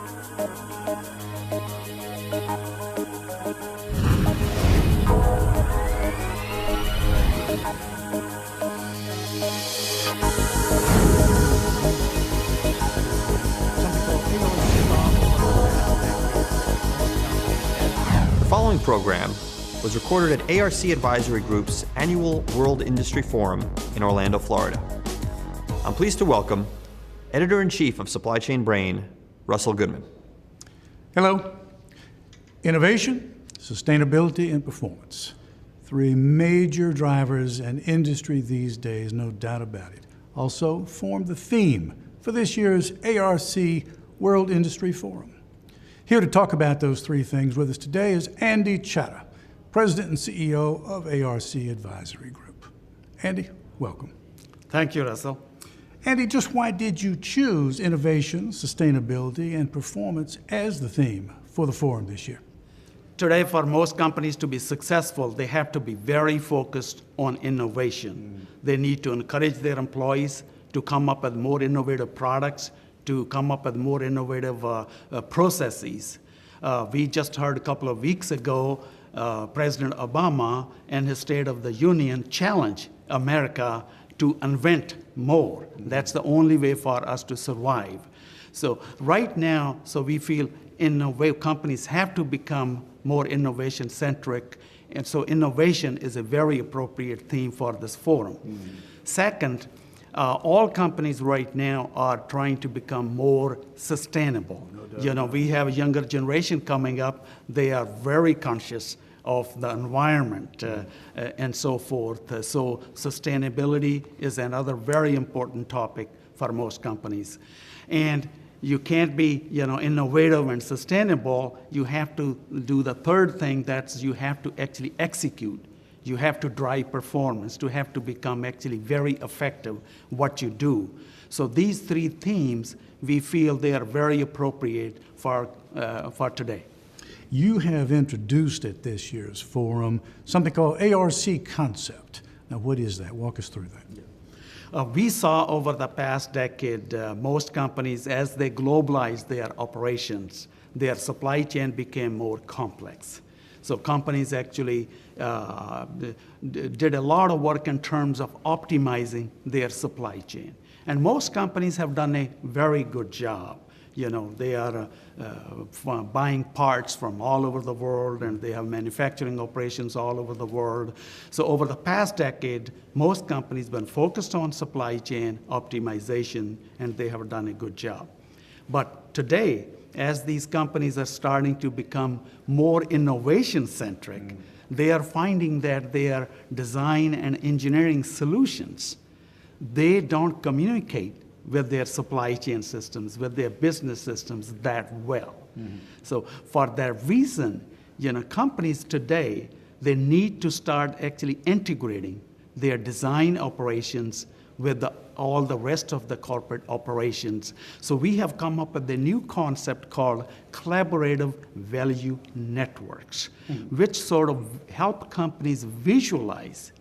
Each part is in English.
The following program was recorded at ARC Advisory Group's annual World Industry Forum in Orlando, Florida. I'm pleased to welcome Editor-in-Chief of Supply Chain Brain, Russell Goodman. Hello. Innovation, sustainability, and performance. Three major drivers in industry these days, no doubt about it. Also form the theme for this year's ARC World Industry Forum. Here to talk about those three things with us today is Andy Chatha, President and CEO of ARC Advisory Group. Andy, welcome. Thank you, Russell. Andy, just why did you choose innovation, sustainability, and performance as the theme for the forum this year? Today, for most companies to be successful, they have to be very focused on innovation. They need to encourage their employees to come up with more innovative products, to come up with more innovative processes. We just heard a couple of weeks ago, President Obama and his State of the Union challenge America to invent more. That's the only way for us to survive. So right now, we feel companies have to become more innovation-centric, and so innovation is a very appropriate theme for this forum. Second, all companies right now are trying to become more sustainable. We have a younger generation coming up. They are very conscious of the environment and so forth. So sustainability is another very important topic for most companies. And you can't be innovative and sustainable. You have to do the third thing, that's you have to actually execute. You have to drive performance, to have to become actually very effective what you do. So these three themes, we feel they are very appropriate for today. You have introduced at this year's forum something called ARC Concept. Now, what is that? Walk us through that. We saw over the past decade, most companies, as they globalized their operations, their supply chain became more complex. So companies actually did a lot of work in terms of optimizing their supply chain. And most companies have done a very good job. They are buying parts from all over the world, and they have manufacturing operations all over the world. So over the past decade, most companies have been focused on supply chain optimization, and they have done a good job. But today, as these companies are starting to become more innovation-centric, they are finding that their design and engineering solutions, they don't communicate with their supply chain systems, with their business systems that well. So for that reason, companies today, they need to start actually integrating their design operations with all the rest of the corporate operations. So we have come up with a new concept called collaborative value networks, which sort of help companies visualize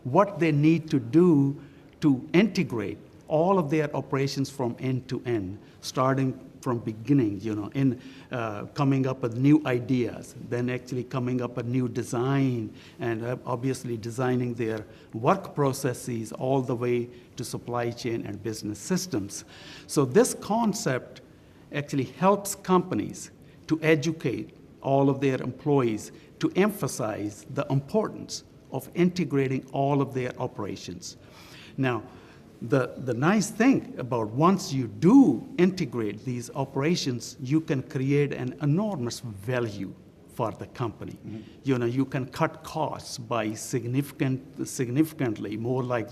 what they need to do to integrate all of their operations from end to end, starting from beginning, in coming up with new ideas, then actually coming up with new design, and obviously designing their work processes all the way to supply chain and business systems. So this concept actually helps companies to educate all of their employees to emphasize the importance of integrating all of their operations. Now, the nice thing about once you do integrate these operations, you can create an enormous value for the company. You can cut costs by significantly, more like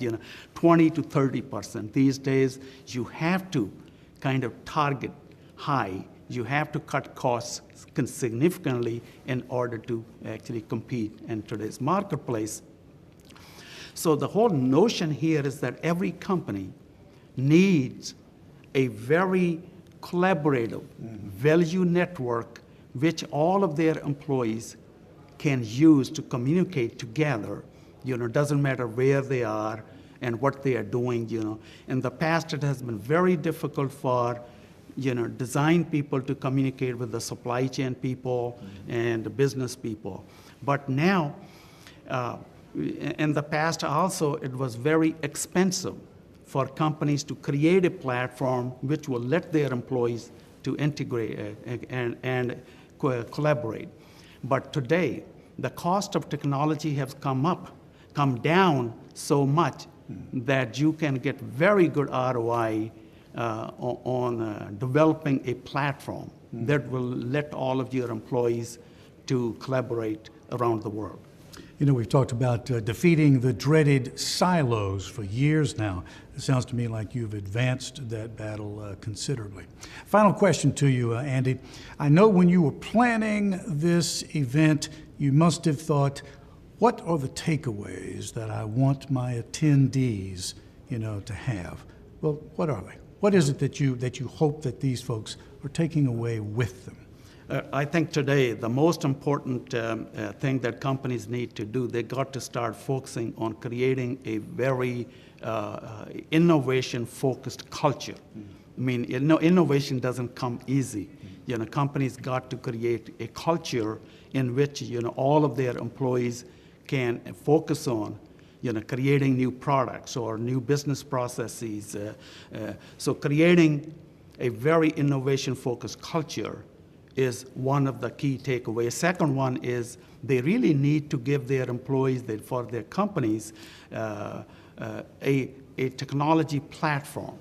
20 to 30%. These days, you have to kind of target high. You have to cut costs significantly in order to actually compete in today's marketplace. So the whole notion here is that every company needs a very collaborative value network which all of their employees can use to communicate together. Doesn't matter where they are and what they are doing. In the past, it has been very difficult for design people to communicate with the supply chain people and the business people. But now, in the past also, it was very expensive for companies to create a platform which will let their employees to integrate and collaborate. But today, the cost of technology has come down so much that you can get very good ROI on developing a platform that will let all of your employees to collaborate around the world. You know, we've talked about defeating the dreaded silos for years now. It sounds to me like you've advanced that battle considerably. Final question to you, Andy. I know when you were planning this event, you must have thought, what are the takeaways that I want my attendees, to have? Well, what are they? What is it that you hope that these folks are taking away with them? I think today the most important thing that companies need to do, they got to start focusing on creating a very innovation-focused culture. I mean, innovation doesn't come easy. Companies got to create a culture in which all of their employees can focus on creating new products or new business processes. So creating a very innovation-focused culture is one of the key takeaways. Second one is they really need to give their employees, for their companies, a technology platform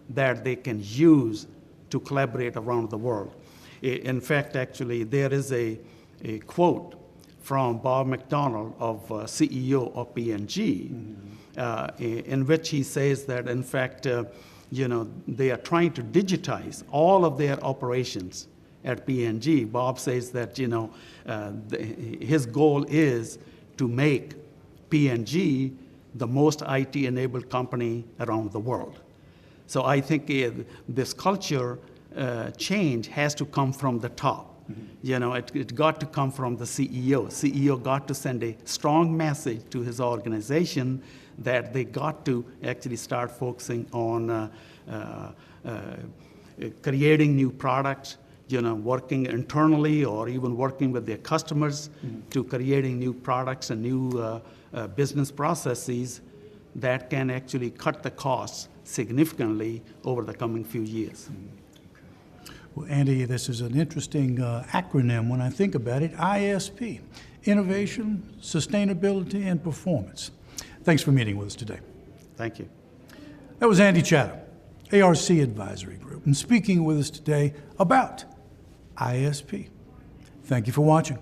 that they can use to collaborate around the world. In fact, actually, there is a quote from Bob McDonald, CEO of P&G, in which he says that, in fact, they are trying to digitize all of their operations at P&G. Bob says that his goal is to make P&G the most IT-enabled company around the world. So I think this culture change has to come from the top. It got to come from the CEO. CEO got to send a strong message to his organization that they got to actually start focusing on creating new products, working internally or even working with their customers to creating new products and new business processes that can actually cut the costs significantly over the coming few years. Well, Andy, this is an interesting acronym when I think about it. ISP, Innovation, Sustainability, and Performance. Thanks for meeting with us today. Thank you. That was Andy Chatha, ARC Advisory Group, and speaking with us today about ISP. Thank you for watching.